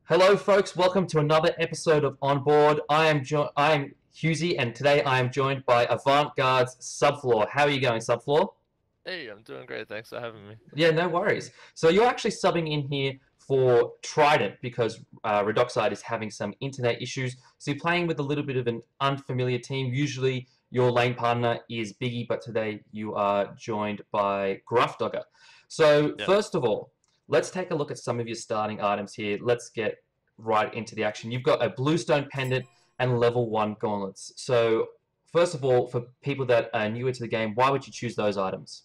Hello, folks. Welcome to another episode of Onboard. I am HughZ, and today I am joined by Avant-Garde's Subfloor. How are you going, Subfloor? Hey, I'm doing great. Thanks for having me. Yeah, no worries. So you're actually subbing in here for Trident because Redoxide is having some internet issues. So you're playing with a little bit of an unfamiliar team. Usually your lane partner is Biggie, but today you are joined by Gruffdogger. So Yeah. first of all, let's take a look at some of your starting items here. Let's get right into the action. You've got a Bluestone Pendant and level 1 gauntlets. So first of all, for people that are newer to the game, why would you choose those items?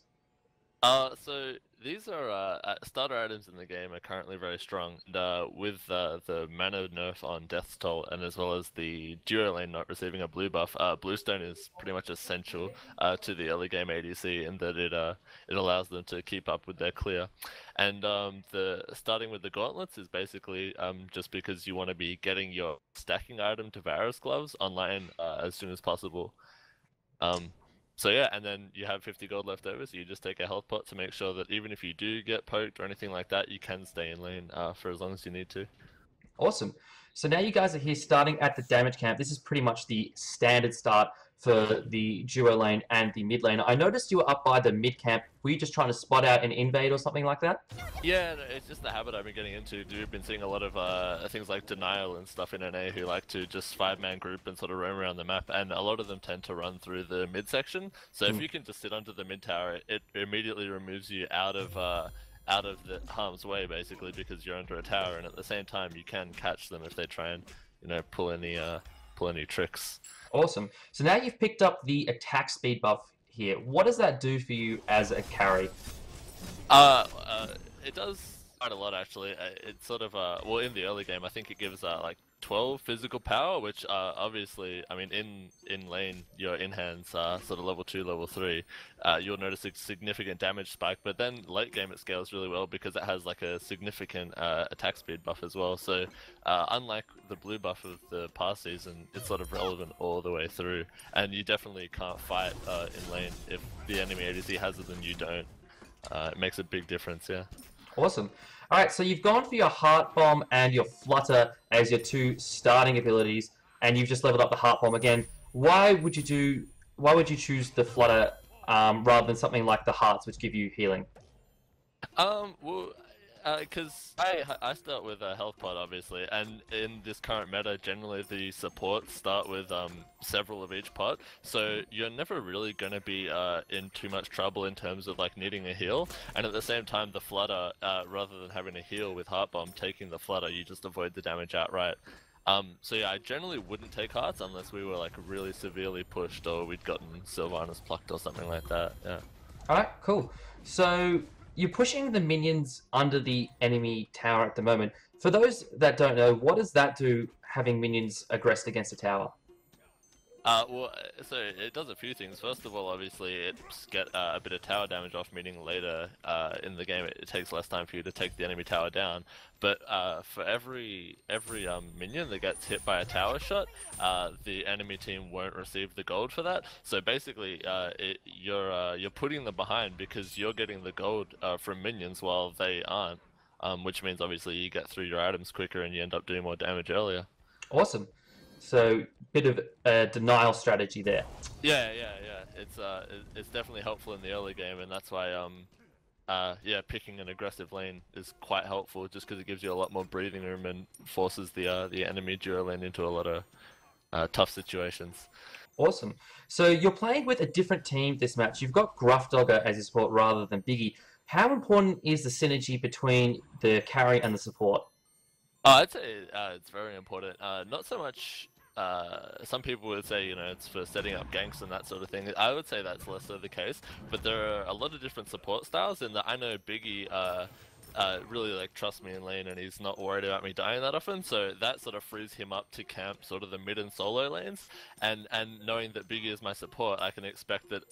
So these are starter items in the game are currently very strong. And, with the mana nerf on Death's Toll, and as well as the duo lane not receiving a blue buff, Bluestone is pretty much essential to the early game ADC in that it allows them to keep up with their clear. And the starting with the gauntlets is basically just because you want to be getting your stacking item to Varus gloves online as soon as possible. Um, so yeah, and then you have 50 gold left over, so you just take a health pot to make sure that even if you do get poked or anything like that, you can stay in lane for as long as you need to. Awesome. So now you guys are here starting at the damage camp. This is pretty much the standard start for the duo lane and the mid lane. I noticed you were up by the mid camp. Were you just trying to spot out an invade or something like that? Yeah, no, it's just the habit I've been getting into. We've been seeing a lot of things like Denial and stuff in NA who like to just five-man group and sort of roam around the map, and a lot of them tend to run through the mid section. So if you can just sit under the mid tower, it immediately removes you out of the harm's way, basically, because you're under a tower, and at the same time you can catch them if they try and pull any tricks. Awesome. So now you've picked up the attack speed buff here. What does that do for you as a carry? Uh, uh, it does quite a lot actually. It's sort of well, in the early game, I think it gives like 12 physical power, which obviously, I mean, in lane, your in hands are sort of level 2, level 3. You'll notice a significant damage spike, but then late game it scales really well because it has like a significant attack speed buff as well. So unlike the blue buff of the past season, it's sort of relevant all the way through, and you definitely can't fight in lane if the enemy ADC has it and you don't. It makes a big difference, yeah. Awesome. All right, so you've gone for your Heart Bomb and your Flutter as your two starting abilities, and you've just leveled up the Heart Bomb again. Why would you do? Why would you choose the Flutter rather than something like the Hearts, which give you healing? Well, because I start with a health pot obviously, and in this current meta, generally the supports start with several of each pot, so you're never really gonna be in too much trouble in terms of like needing a heal, and at the same time the flutter, rather than having a heal with heart bomb, taking the flutter, you just avoid the damage outright. So yeah, I generally wouldn't take hearts unless we were like really severely pushed or we'd gotten Sylvanas plucked or something like that. Yeah. All right, cool. So you're pushing the minions under the enemy tower at the moment. For those that don't know, what does that do, having minions aggressed against a tower? So it does a few things. First of all, obviously, it's get a bit of tower damage off, meaning later in the game it takes less time for you to take the enemy tower down. But for every minion that gets hit by a tower shot, the enemy team won't receive the gold for that. So basically, you're putting them behind because you're getting the gold from minions while they aren't. Which means obviously you get through your items quicker and you end up doing more damage earlier. Awesome. So bit of a denial strategy there. Yeah. It's definitely helpful in the early game, and that's why yeah, picking an aggressive lane is quite helpful, just because it gives you a lot more breathing room and forces the enemy duo lane into a lot of tough situations. Awesome. So you're playing with a different team this match. You've got Gruffdogger as your support rather than Biggie. How important is the synergy between the carry and the support? I'd say it's very important. Not so much. Some people would say, it's for setting up ganks and that sort of thing. I would say that's less so the case. But there are a lot of different support styles, and I know Biggie really like trusts me in lane, and he's not worried about me dying that often. So that sort of frees him up to camp sort of the mid and solo lanes. And knowing that Biggie is my support, I can expect that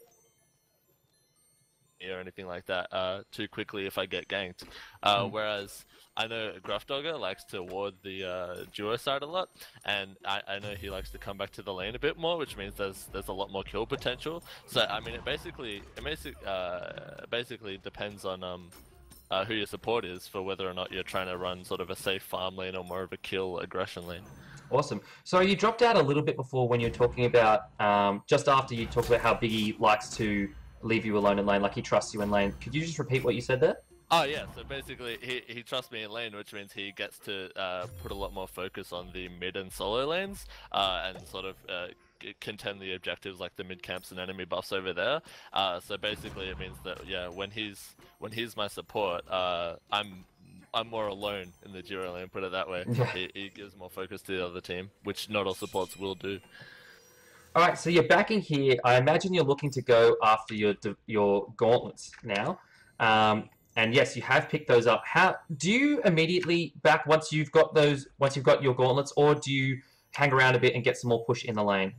or anything like that too quickly if I get ganked. Whereas I know Gruffdogger likes to ward the duo side a lot, and I know he likes to come back to the lane a bit more, which means there's a lot more kill potential. So I mean, it basically depends on who your support is for whether or not you're trying to run sort of a safe farm lane or more of a kill aggression lane. Awesome. So you dropped out a little bit before when you were talking about, just after you talked about how Biggie likes to leave you alone in lane, like he trusts you in lane. Could you just repeat what you said there? Oh yeah, so basically he trusts me in lane, which means he gets to put a lot more focus on the mid and solo lanes, and sort of contend the objectives like the mid camps and enemy buffs over there. So basically it means that yeah, when he's my support, I'm more alone in the duo lane, put it that way. Yeah. He gives more focus to the other team, which not all supports will do. All right, so you're backing here. I imagine you're looking to go after your gauntlets now. And yes, you have picked those up. How do you immediately back once you've got those? Once you've got your gauntlets, or do you hang around a bit and get some more push in the lane?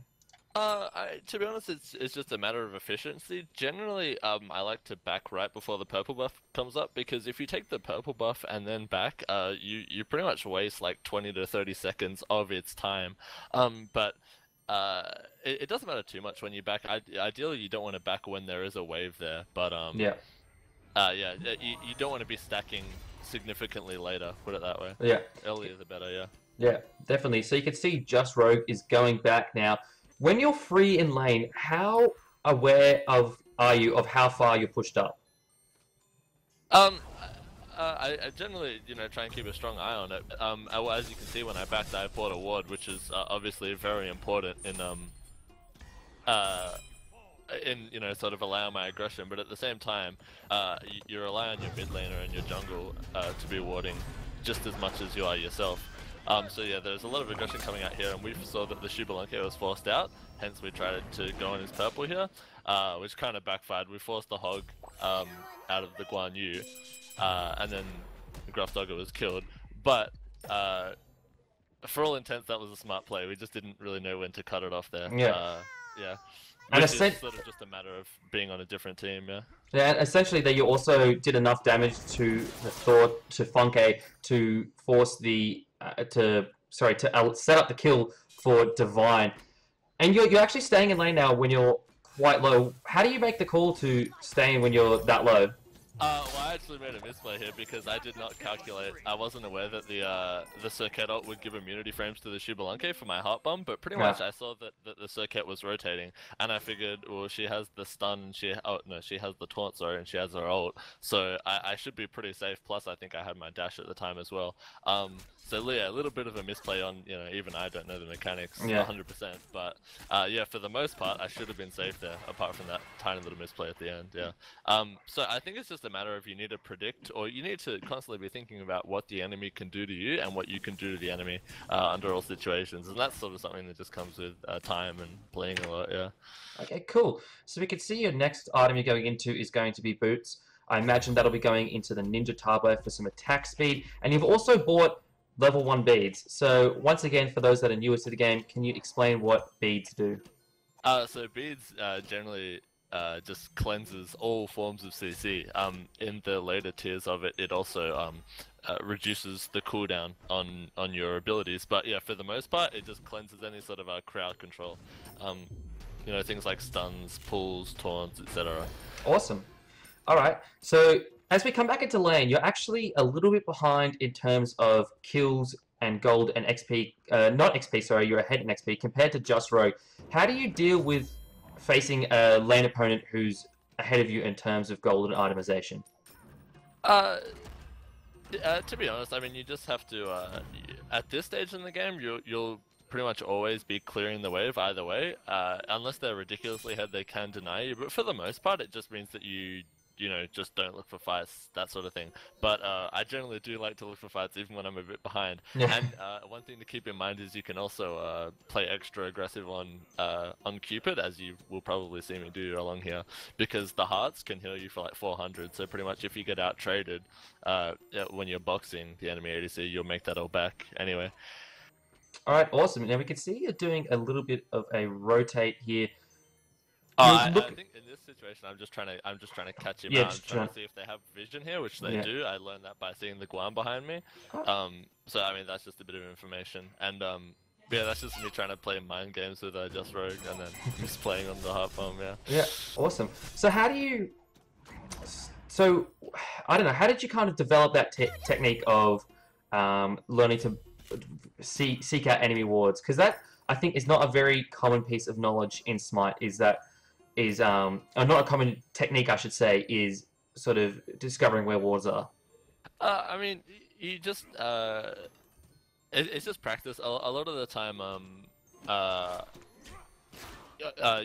To be honest, it's just a matter of efficiency. Generally, I like to back right before the purple buff comes up, because if you take the purple buff and then back, you pretty much waste like 20 to 30 seconds of its time. But it doesn't matter too much when you back. Ideally, you don't want to back when there is a wave there, but Yeah. yeah, you don't want to be stacking significantly later, put it that way. Yeah. Earlier the better, yeah. Yeah, definitely. So you can see Just Rogue is going back now. When you're free in lane, how aware are you of how far you're pushed up? I generally, try and keep a strong eye on it. Well, as you can see, when I backed, I bought a ward, which is obviously very important in sort of allowing my aggression. But at the same time, you rely on your mid laner and your jungle to be warding just as much as you are yourself. So yeah, there's a lot of aggression coming out here, and we saw that the Shubalanke was forced out, hence we tried to go on his purple here, which kind of backfired. We forced the Hog out of the Guan Yu, and then the Gruff Dogger was killed. But for all intents, that was a smart play. We just didn't really know when to cut it off there. Yeah. Yeah. And Which is sort of just a matter of being on a different team, yeah. Yeah, and essentially that you also did enough damage to the Thor, to Funke, to force the to set up the kill for Divine. And you're actually staying in lane now when you're quite low. How do you make the call to stay in when you're that low? Well, I actually made a misplay here because I did not calculate. I wasn't aware that the Circuit ult would give immunity frames to the Shubalanke for my Heart Bomb, but pretty much I saw that the Circuit was rotating, and I figured, well, she has the stun, and she has the taunt, sorry, and she has her ult, so I should be pretty safe. Plus, I think I had my dash at the time as well. So yeah, a little bit of a misplay on, even I don't know the mechanics 100%, but yeah, for the most part, I should have been safe there, apart from that tiny little misplay at the end, yeah. So I think it's just a matter of you need to predict, or you need to constantly be thinking about what the enemy can do to you and what you can do to the enemy under all situations, and that's sort of something that just comes with time and playing a lot, yeah. Okay, cool. So we can see your next item you're going into is going to be boots. I imagine that'll be going into the Ninja Turbo for some attack speed, and you've also bought level 1 beads. So once again, for those that are newer to the game, can you explain what beads do? So beads generally just cleanses all forms of CC. In the later tiers of it, it also reduces the cooldown on your abilities. But yeah, for the most part, it just cleanses any sort of crowd control. Things like stuns, pulls, taunts, etc. Awesome. All right. So as we come back into lane, you're actually a little bit behind in terms of kills and gold and XP. Not XP, sorry. You're ahead in XP compared to Just Rogue. How do you deal with facing a lane opponent who's ahead of you in terms of gold and itemization? To be honest, I mean, you just have to. At this stage in the game, you'll pretty much always be clearing the wave either way. Unless they're ridiculously ahead, they can deny you. But for the most part, it just means that you just don't look for fights, that sort of thing. But I generally do like to look for fights even when I'm a bit behind. Yeah. And one thing to keep in mind is you can also play extra aggressive on Cupid, as you will probably see me do along here, because the hearts can heal you for like 400. So pretty much if you get out traded when you're boxing the enemy ADC, you'll make that all back anyway. All right, awesome. Now we can see you're doing a little bit of a rotate here. I think in this situation, I'm just trying to catch him out. I'm trying to see if they have vision here, which they do. I learned that by seeing the Guan behind me. So I mean, that's just a bit of information, and yeah, that's just me trying to play mind games with Just Rogue, and then just playing on the Heart Bomb. Yeah. Yeah, awesome. So how do you? So I don't know, how did you kind of develop that technique of learning to seek out enemy wards? Because that, I think, is not a very common piece of knowledge in Smite, or not a common technique, I should say, is sort of discovering where wards are. I mean, you just it's just practice. A lot of the time, uh,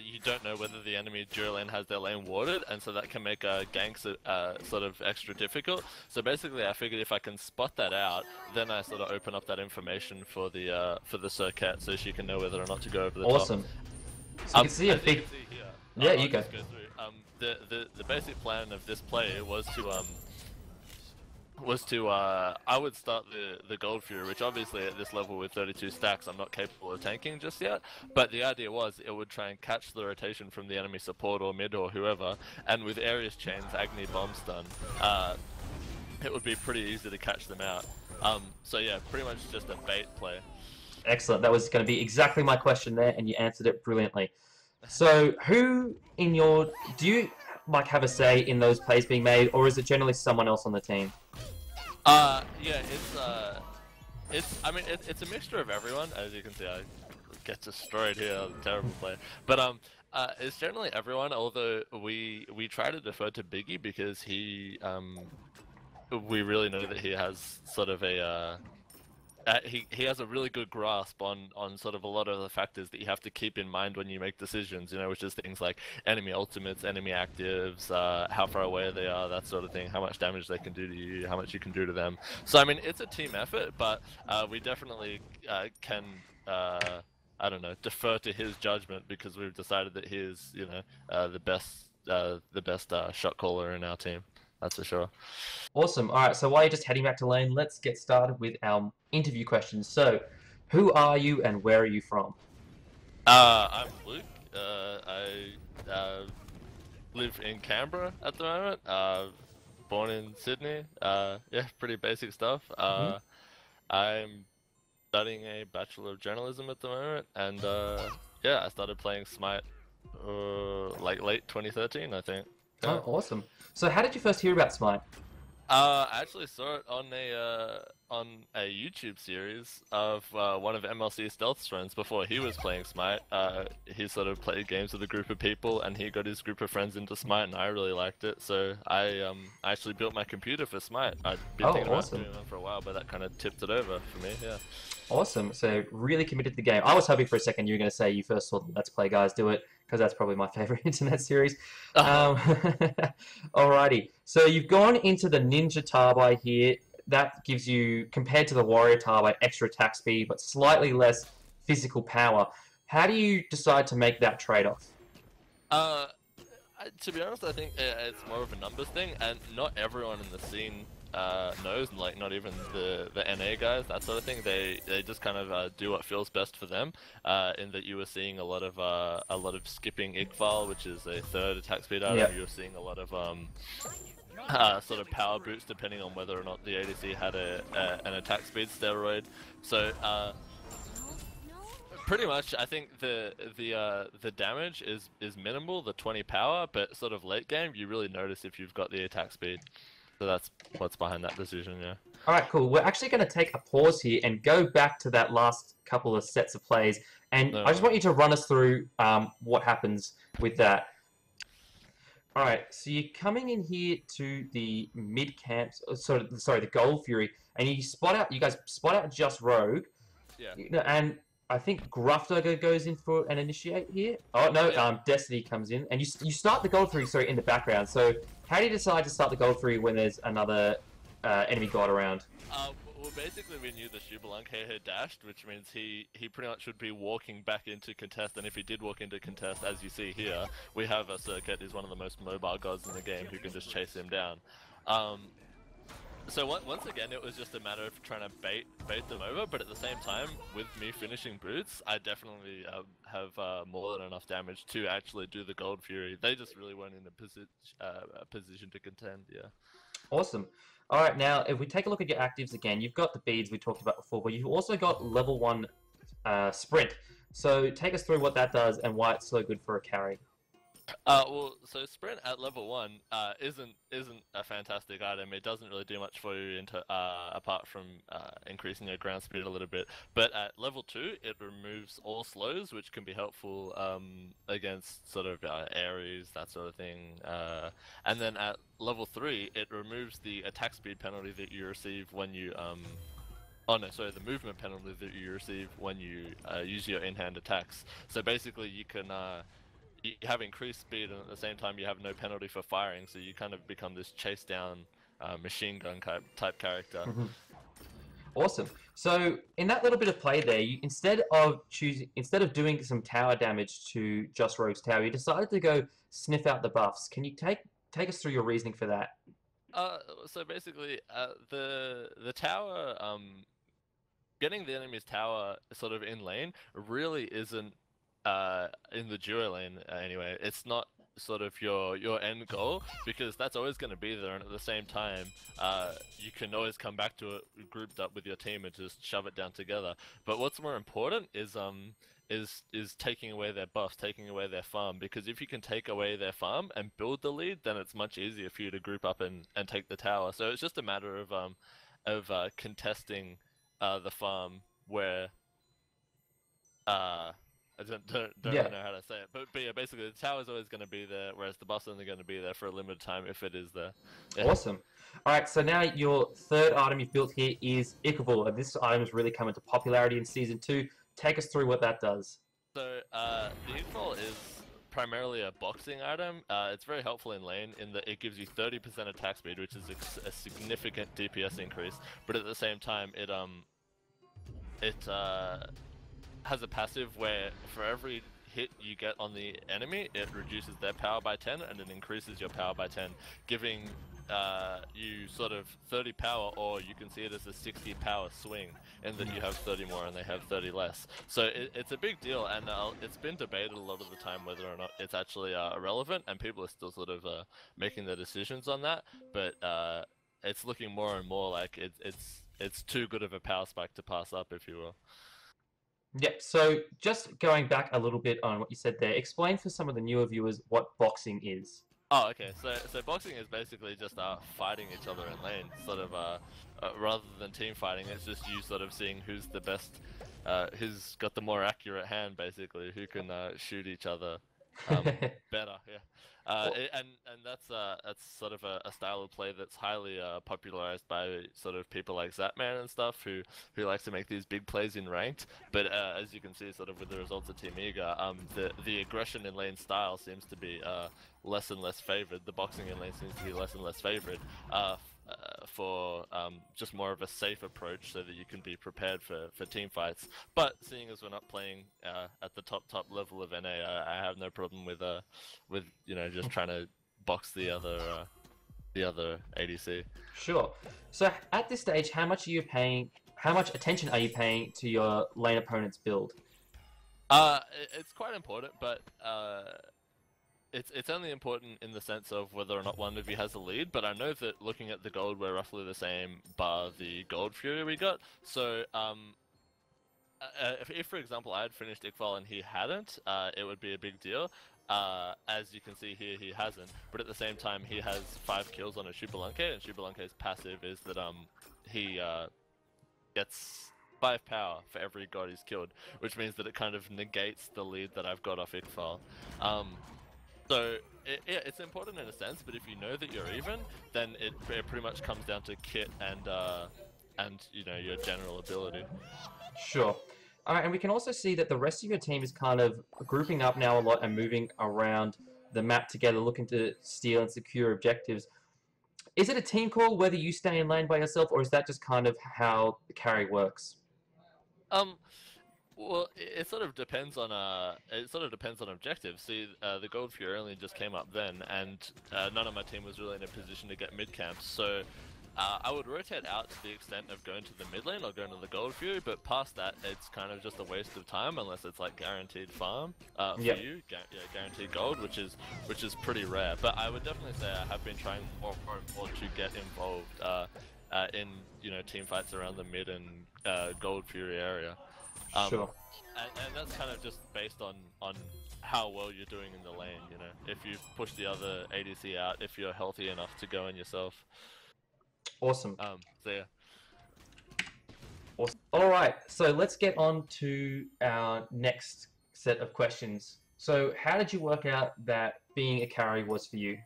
you don't know whether the enemy dual lane has their lane warded, and so that can make ganks sort of extra difficult. So basically, I figured if I can spot that out, then I sort of open up that information for the circuit, so she can know whether or not to go over the top. Awesome. So you can see a big. You can see here, Yeah, you go. Go through. The basic plan of this play was to I would start the Gold Fury, which obviously at this level with 32 stacks I'm not capable of tanking just yet, but the idea was it would try and catch the rotation from the enemy support or mid or whoever, and with Ares Chains, Agni Bomb Stun, it would be pretty easy to catch them out. So yeah, pretty much just a bait play. Excellent. That was going to be exactly my question there, and you answered it brilliantly. So, do you like have a say in those plays being made, or is it generally someone else on the team? Yeah, I mean, it's a mixture of everyone. As you can see, I get destroyed here. Terrible play, but it's generally everyone. Although we try to defer to Biggie because we really know that he has sort of a he has a really good grasp on sort of a lot of the factors that you have to keep in mind when you make decisions, you know, which is things like enemy ultimates, enemy actives, how far away they are, that sort of thing, how much damage they can do to you, how much you can do to them. So I mean, it's a team effort, but we definitely can I don't know, defer to his judgment because we've decided that he is, you know, the best shot caller in our team. That's for sure. Awesome. All right. So while you're just heading back to lane, let's get started with our interview questions. So, who are you and where are you from? I'm Luke. I live in Canberra at the moment. Born in Sydney. Yeah, pretty basic stuff. I'm studying a Bachelor of Journalism at the moment, and yeah, I started playing Smite like late 2013, I think. Yeah. Oh, awesome. So how did you first hear about Smite? I actually saw it on a YouTube series of one of MLC Stealth's friends before he was playing Smite. He sort of played games with a group of people, and he got his group of friends into Smite, and I really liked it. So I actually built my computer for Smite. I'd been thinking about doing that for a while, but that kind of tipped it over for me. Yeah. Awesome. So really committed to the game. I was hoping for a second you were going to say you first saw the Let's Play guys do it, because that's probably my favorite internet series. Alrighty. So you've gone into the Ninja Tarbai here. That gives you, compared to the Warrior Tarbai, extra attack speed, but slightly less physical power. How do you decide to make that trade-off? To be honest, I think it's more of a numbers thing, and not everyone in the scene knows, like not even the NA guys, that sort of thing. They just kind of do what feels best for them. In that you were seeing a lot of skipping Iqbal, which is a third attack speed item. Yep. You were seeing a lot of sort of power boots depending on whether or not the ADC had an attack speed steroid. So pretty much, I think the damage is minimal, the 20 power, but sort of late game you really notice if you've got the attack speed. So that's what's behind that decision, yeah. Alright, cool. We're actually going to take a pause here and go back to that last couple of sets of plays, and I just want you to run us through what happens with that. Alright, so you're coming in here to the mid camp, sorry, the Gold Fury, and you guys spot out just Rogue. Yeah. And I think Grufter goes in for an initiate here. Oh no, yeah. Destiny comes in, and you start the Gold Fury, sorry, in the background. So how do you decide to start the Gold Fury when there's another enemy god around? Well, basically we knew the Shubalanke had dashed, which means he pretty much should be walking back into contest, and if he did walk into contest, as you see here, we have a Circuit who's one of the most mobile gods in the game who can just chase him down. So once again, it was just a matter of trying to bait them over, but at the same time, with me finishing boots, I definitely have more than enough damage to actually do the Gold Fury. They just really weren't in a position to contend, yeah. Awesome. Alright, now, if we take a look at your actives again, you've got the beads we talked about before, but you've also got level 1 sprint. So take us through what that does and why it's so good for a carry. Well, so sprint at level 1 isn't a fantastic item. It doesn't really do much for you into apart from increasing your ground speed a little bit. But at level 2, it removes all slows, which can be helpful against sort of Ares, that sort of thing. And then at level 3, it removes the attack speed penalty that you receive when you Oh no, sorry, the movement penalty that you receive when you use your in-hand attacks. So basically, you have increased speed, and at the same time, you have no penalty for firing. So you kind of become this chase down machine gun type character. Mhm. Awesome. So in that little bit of play there, you, instead of doing some tower damage to Just Rogue's tower, you decided to go sniff out the buffs. Can you take us through your reasoning for that? So basically, the tower, getting the enemy's tower sort of in lane really isn't in the duo lane anyway. It's not sort of your end goal because that's always going to be there, and at the same time, you can always come back to it grouped up with your team and just shove it down together. But what's more important is taking away their buffs, taking away their farm, because if you can take away their farm and build the lead, then it's much easier for you to group up and take the tower. So it's just a matter of contesting the farm where I don't Yeah. really know how to say it, but yeah, basically the tower's always going to be there, whereas the buff's only going to be there for a limited time if it is there. Yeah. Awesome. All right, so now your third item you've built here is Ichabod, and this item has really come into popularity in Season 2. Take us through what that does. So the Igfall is primarily a boxing item. It's very helpful in lane in that it gives you 30% attack speed, which is a significant DPS increase, but at the same time it has a passive where for every hit you get on the enemy, it reduces their power by 10 and it increases your power by 10, giving you sort of 30 power, or you can see it as a 60 power swing in that you have 30 more and they have 30 less. So it's a big deal, and it's been debated a lot of the time whether or not it's actually relevant, and people are still sort of making their decisions on that, but it's looking more and more like it's too good of a power spike to pass up, if you will. Yep, so just going back a little bit on what you said there, explain for some of the newer viewers what boxing is. Oh, okay. So boxing is basically just fighting each other in lane, sort of rather than team fighting. It's just you sort of seeing who's the best, who's got the more accurate hand, basically, who can shoot each other better. Yeah. And that's sort of a style of play that's highly popularized by sort of people like Zapman and stuff who likes to make these big plays in ranked. But as you can see, sort of with the results of Team Eager, the aggression in lane style seems to be less and less favored. The boxing in lane seems to be less and less favored for just more of a safe approach, so that you can be prepared for team fights. But seeing as we're not playing at the top level of NA, I have no problem with just trying to box the other ADC. Sure. So at this stage, how much attention are you paying to your lane opponent's build? It's quite important, but it's only important in the sense of whether or not one of you has a lead. But I know that looking at the gold, we're roughly the same, bar the gold fury we got. So if for example I had finished Iqbal and he hadn't, it would be a big deal. As you can see here, he hasn't, but at the same time he has 5 kills on a Shubalanke, and Shubalanke's passive is that he gets 5 power for every god he's killed, which means that it kind of negates the lead that I've got off Iqbal. So it's important in a sense, but if you know that you're even, then it pretty much comes down to kit and your general ability. Sure. And we can also see that the rest of your team is kind of grouping up now a lot and moving around the map together, looking to steal and secure objectives. Is it a team call whether you stay in lane by yourself, or is that just kind of how the carry works? Well, it sort of depends on objectives. See, the Gold Fury only just came up then, and none of my team was really in a position to get mid camps. So I would rotate out to the extent of going to the mid lane or going to the Gold Fury, but past that, it's kind of just a waste of time unless it's like guaranteed farm for you, guaranteed gold, which is pretty rare. But I would definitely say I have been trying more and more to get involved in team fights around the mid and Gold Fury area. Sure. And that's kind of just based on how well you're doing in the lane. You know, if you push the other ADC out, if you're healthy enough to go in yourself. Awesome. So yeah. Awesome. All right, so let's get on to our next set of questions. So, how did you work out that being a carry was for you?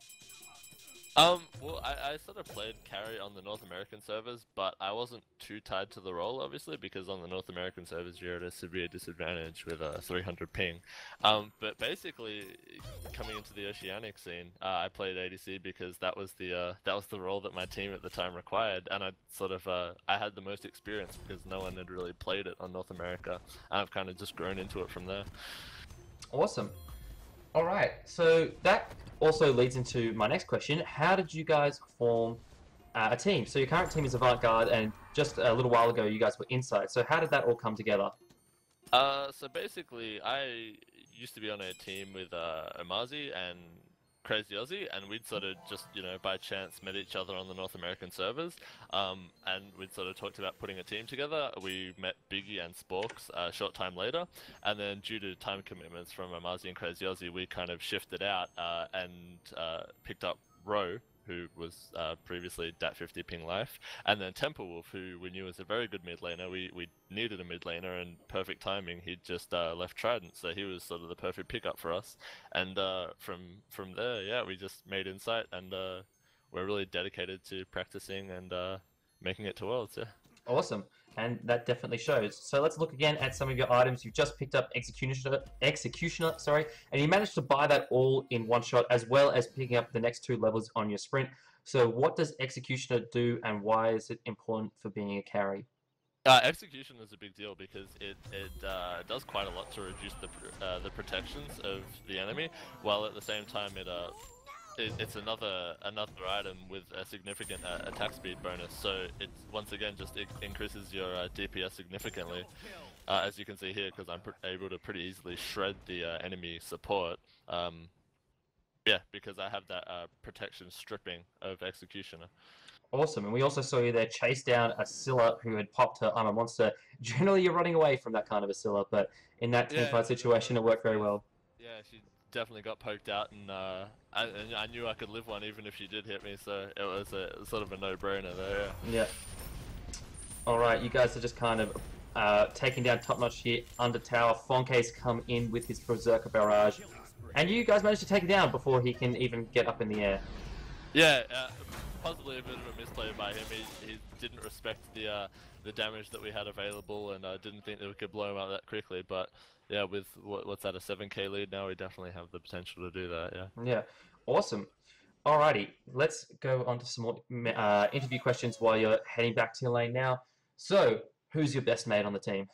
Well, I sort of played carry on the North American servers, but I wasn't too tied to the role, obviously, because on the North American servers you're at a severe disadvantage with a 300 ping. But basically, coming into the Oceanic scene, I played ADC because that was the role that my team at the time required, and I had the most experience because no one had really played it on North America, and I've kind of just grown into it from there. Awesome. All right, so that also leads into my next question. How did you guys form a team? So your current team is Avant-Garde, and just a little while ago you guys were Inside. So how did that all come together? So basically, I used to be on a team with Omazi and Crazy Aussie, and we'd sort of just, by chance met each other on the North American servers, and we'd sort of talked about putting a team together. We met Biggie and Sporks a short time later, and then due to time commitments from Omazi and Crazy Aussie, we kind of shifted out and picked up Ro, who was previously Dat 50 Ping Life, and then Temple Wolf, who we knew was a very good mid laner. We needed a mid laner, and perfect timing, he'd just left Trident, so he was sort of the perfect pickup for us. And from there, yeah, we just made Insight, and we're really dedicated to practicing and making it to Worlds, yeah. Awesome, and that definitely shows. So let's look again at some of your items. You've just picked up Executioner, sorry, and you managed to buy that all in one shot, as well as picking up the next 2 levels on your sprint. So what does Executioner do, and why is it important for being a carry? Execution is a big deal because it does quite a lot to reduce the protections of the enemy, while at the same time it's another item with a significant attack speed bonus, so it once again just increases your DPS significantly, as you can see here, because I'm able to pretty easily shred the enemy support. Yeah, because I have that protection stripping of Executioner. Awesome, and we also saw you there chase down a Scylla who had popped her armor monster. Generally, you're running away from that kind of a Scylla, but in that teamfight situation, it worked very well. Yeah, she definitely got poked out, and I knew I could live one even if she did hit me, so it was sort of a no-brainer there. Yeah. All right, you guys are just kind of taking down top notch here under tower. Fonke's come in with his Berserker barrage, and you guys managed to take it down before he can even get up in the air. Yeah, possibly a bit of a misplay by him. He didn't respect the damage that we had available, and didn't think that we could blow him out that quickly. But yeah, with what's that, a 7k lead now, we definitely have the potential to do that. Yeah. Yeah, awesome. Alrighty, let's go on to some more interview questions while you're heading back to your lane now. So, who's your best mate on the team?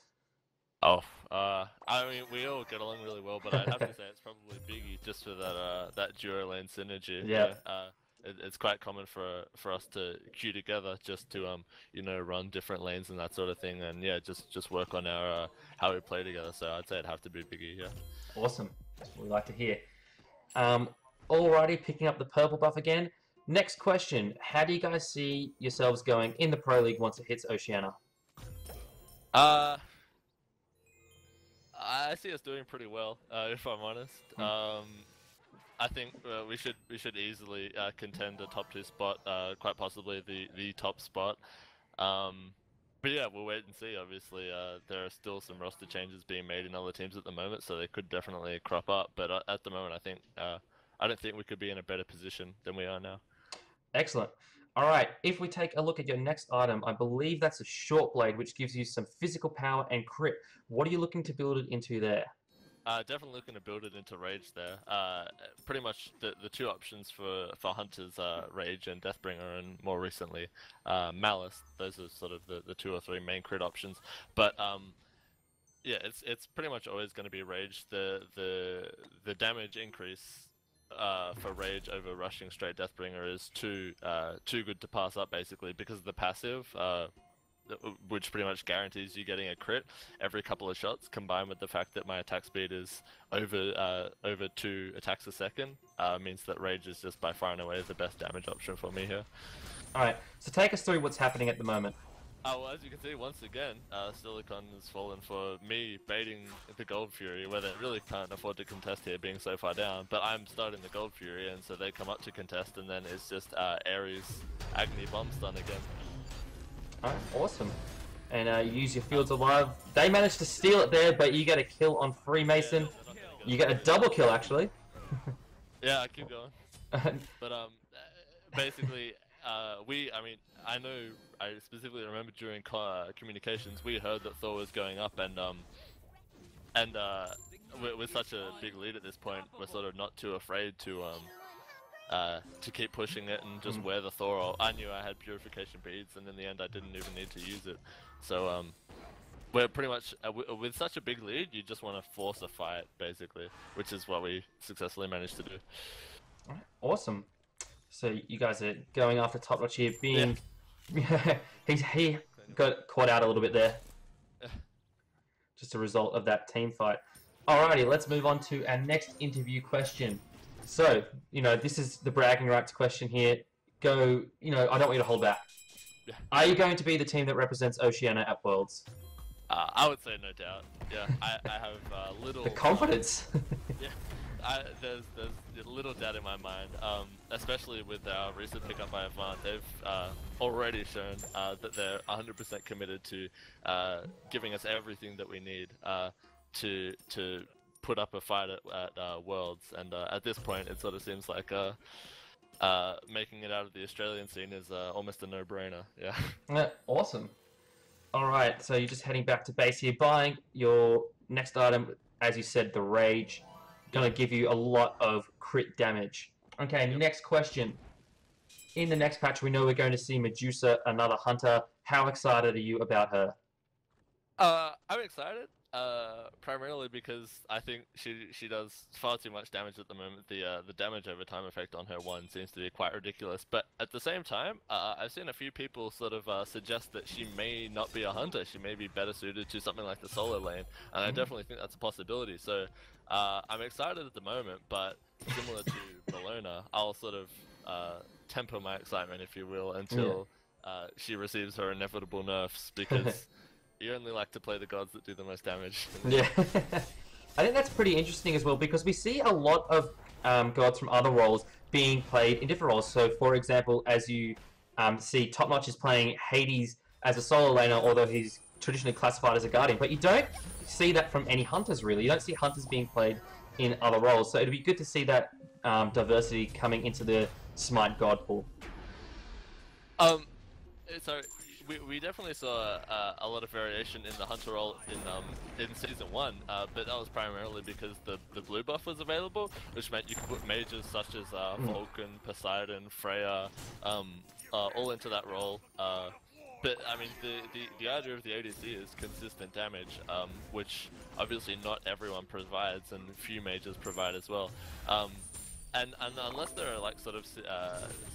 Oh, I mean, we all get along really well, but I'd have to say it's probably Biggie, just for that duo lane synergy. Yeah. It's quite common for us to queue together just to run different lanes and that sort of thing, and yeah, just work on our how we play together. So I'd say it'd have to be Biggie. Yeah. Awesome. That's what we like to hear. Alrighty, picking up the purple buff again. Next question: how do you guys see yourselves going in the Pro League once it hits Oceania? I see us doing pretty well, if I'm honest. I think we should easily contend a top 2 spot, quite possibly the top spot. But yeah, we'll wait and see. Obviously, there are still some roster changes being made in other teams at the moment, so they could definitely crop up. But at the moment, I don't think we could be in a better position than we are now. Excellent. All right, if we take a look at your next item, I believe that's a short blade, which gives you some physical power and crit. What are you looking to build it into there? Definitely looking to build it into Rage there. Pretty much the 2 options for Hunters are Rage and Deathbringer, and more recently Malice. Those are sort of the 2 or 3 main crit options. But yeah, it's pretty much always going to be Rage. The damage increase for Rage over rushing straight Deathbringer is too good to pass up, basically, because of the passive. Which pretty much guarantees you getting a crit every couple of shots, combined with the fact that my attack speed is over 2 attacks a second, means that Rage is just by far and away the best damage option for me here. Alright, so take us through what's happening at the moment. Well, as you can see, once again, Silicon has fallen for me baiting the Gold Fury, where they really can't afford to contest here, being so far down. But I'm starting the Gold Fury, and so they come up to contest, and then it's just Ares Agni Bomb Stun again. Alright, awesome. And you use your Fields Alive. They managed to steal it there, but you get a kill on Freemason. You get a double kill, actually. Yeah, I keep going. But basically, I know, I specifically remember during communications, we heard that Thor was going up, and with such a big lead at this point, we're sort of not too afraid to keep pushing it and just wear the Thor. Or I knew I had purification beads, and in the end, I didn't even need to use it. So we're pretty much with such a big lead, you just want to force a fight, basically, which is what we successfully managed to do. Awesome. So you guys are going after Top-Notch here, being he got caught out a little bit there, just a result of that team fight. Alrighty, let's move on to our next interview question. So, this is the bragging rights question here. Go, I don't want you to hold back. Yeah. Are you going to be the team that represents Oceania at Worlds? I would say no doubt. Yeah, I have little... The confidence! Yeah, there's little doubt in my mind, especially with our recent pickup by Avant. They've already shown that they're 100% committed to giving us everything that we need to put up a fight at Worlds, and at this point it sort of seems like making it out of the Australian scene is almost a no-brainer. Yeah. Awesome. Alright, so you're just heading back to base here, buying your next item, as you said, the Rage. Gonna give you a lot of crit damage. Okay, next question. In the next patch, we know we're going to see Medusa, another hunter. How excited are you about her? I'm excited. Primarily because I think she does far too much damage at the moment. The damage over time effect on her one seems to be quite ridiculous. But at the same time, I've seen a few people sort of suggest that she may not be a hunter. She may be better suited to something like the solo lane, and I definitely think that's a possibility. So I'm excited at the moment, but similar to Bellona, I'll sort of temper my excitement, if you will, until she receives her inevitable nerfs, because you only like to play the gods that do the most damage. Yeah. I think that's pretty interesting as well, because we see a lot of gods from other roles being played in different roles. So, for example, as you see, Top-Notch is playing Hades as a solo laner, although he's traditionally classified as a guardian. But you don't see that from any hunters, really. You don't see hunters being played in other roles. So it'd be good to see that diversity coming into the Smite god pool. So we definitely saw a lot of variation in the hunter role in Season 1, but that was primarily because the blue buff was available, which meant you could put mages such as Vulcan, Poseidon, Freya, all into that role. But I mean, the idea of the ADC is consistent damage, which obviously not everyone provides, and few mages provide as well. And unless there are like sort of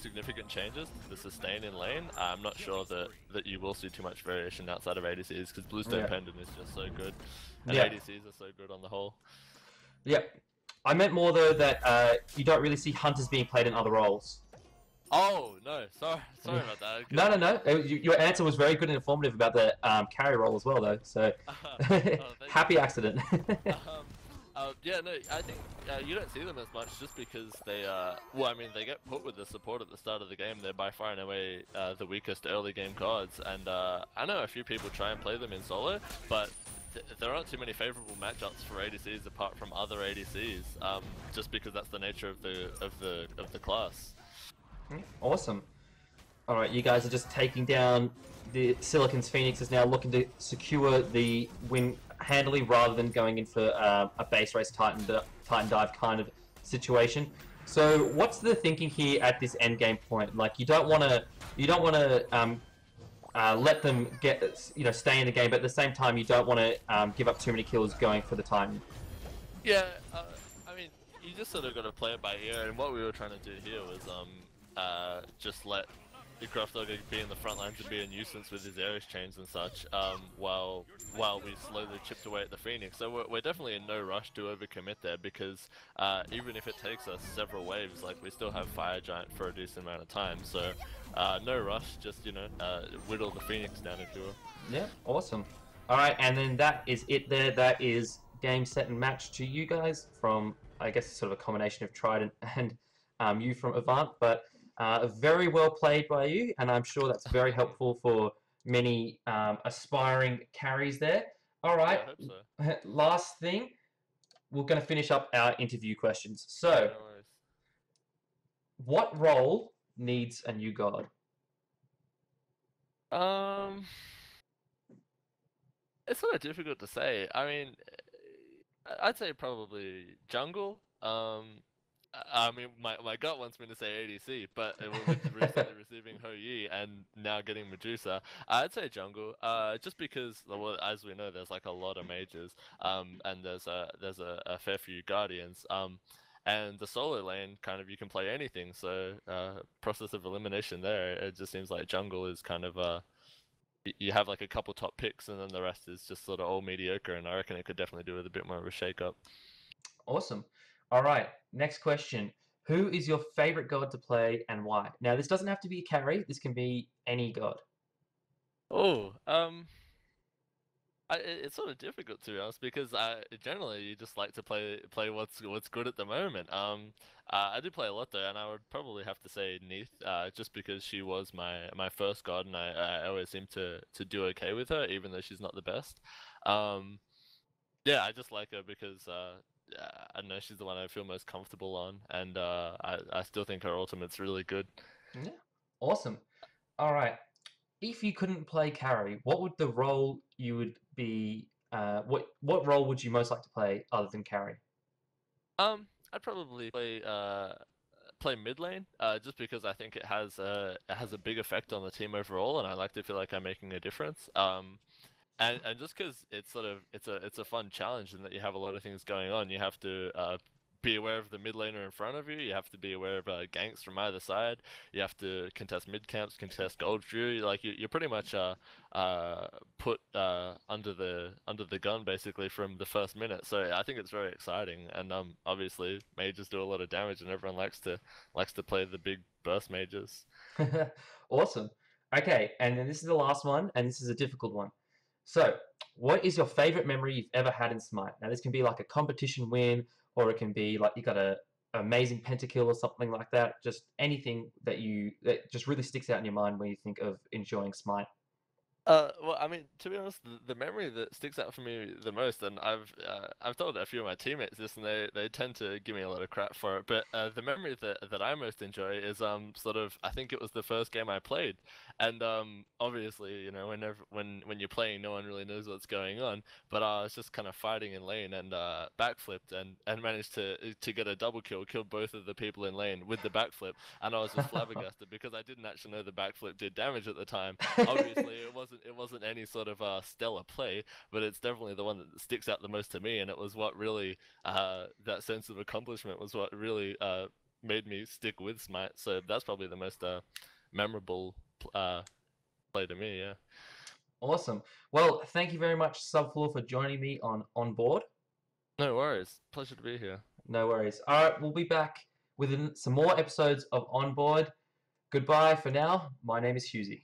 significant changes to the sustain in lane, I'm not sure that you will see too much variation outside of ADCs, because Bluestone Pendant is just so good, and ADCs are so good on the whole. Yep. I meant more though that you don't really see hunters being played in other roles. Oh no, sorry about that. No. Your answer was very good and informative about the carry role as well, though. So happy accident. Yeah, no, I think you don't see them as much just because they, well, I mean, they get put with the support at the start of the game. They're by far and away the weakest early game gods, and I know a few people try and play them in solo, but there aren't too many favorable matchups for ADCs apart from other ADCs, just because that's the nature of the class. Awesome. Alright, you guys are just taking down the Silicon's Phoenix is now looking to secure the win handily rather than going in for a base race Titan dive kind of situation. So what's the thinking here at this end game point? Like, you don't want to let them get stay in the game, but at the same time you don't want to give up too many kills going for the Titan. Yeah, I mean, you just sort of got to play it by ear, and what we were trying to do here was just let Grafdog be in the front lines and be a nuisance with his Ares chains and such, while we slowly chipped away at the Phoenix. So we're definitely in no rush to overcommit there, because even if it takes us several waves, like, we still have Fire Giant for a decent amount of time. So no rush, just, you know, whittle the Phoenix down, if you will. Yeah, awesome. All right, and then that is it there. That is game, set, and match to you guys from, I guess, sort of a combination of Trident and you from Avant, but very well played by you, and I'm sure that's very helpful for many aspiring carries there. All right, Yeah, I hope so. last thing, we're going to finish up our interview questions. So, No worries. what role needs a new god? Um, it's sort of difficult to say. I mean, I'd say probably jungle. I mean, my gut wants me to say ADC, but with recently receiving HughZ and now getting Medusa, I'd say jungle. Just because, well, as we know, there's like a lot of mages, and there's a fair few guardians, and the solo lane kind of you can play anything. So, process of elimination there. It just seems like jungle is kind of you have like a couple top picks, and then the rest is just sort of all mediocre. And I reckon it could definitely do with a bit more of a shake up. Awesome. All right, next question. Who is your favorite god to play and why? Now, this doesn't have to be a carry. This can be any god. Oh, it's sort of difficult, to be honest, because generally you just like to play what's good at the moment. I do play a lot though, and I would probably have to say Neith, just because she was my first god, and I always seem to do okay with her, even though she's not the best. Yeah, I just like her because I know she's the one I feel most comfortable on, and I still think her ultimate's really good. Yeah, awesome. All right. If you couldn't play carry, what would the role you would be? What role would you most like to play other than carry? I'd probably play mid lane, just because I think it has a big effect on the team overall, and I like to feel like I'm making a difference. And just because it's sort of it's a fun challenge in that you have a lot of things going on. You have to be aware of the mid laner in front of you. You have to be aware of ganks from either side. You have to contest mid camps, contest gold drew. Like you're pretty much put under the gun basically from the first minute. So I think it's very exciting. And obviously mages do a lot of damage, and everyone likes to play the big burst mages. Awesome. Okay, and then this is the last one, and this is a difficult one. So, what is your favorite memory you've ever had in Smite? Now, this can be like a competition win, or it can be like you got a amazing pentakill or something like that. Just anything that just really sticks out in your mind when you think of enjoying Smite. Well, I mean, to be honest, the memory that sticks out for me the most, and I've told a few of my teammates this, and they tend to give me a lot of crap for it. But the memory that I most enjoy is sort of, I think it was the first game I played, and obviously, you know, when you're playing, no one really knows what's going on. But I was just kind of fighting in lane and backflipped and managed to get a double kill, killed both of the people in lane with the backflip, and I was just flabbergasted because I didn't actually know the backflip did damage at the time. Obviously, it wasn't any sort of stellar play, but it's definitely the one that sticks out the most to me, and it was what really that sense of accomplishment was what really made me stick with Smite. So that's probably the most memorable play to me. Yeah. Awesome. Well, thank you very much, Subfloor, for joining me on Onboard. No worries. Pleasure to be here. No worries. All right, we'll be back with some more episodes of Onboard. Goodbye for now. My name is HughZ.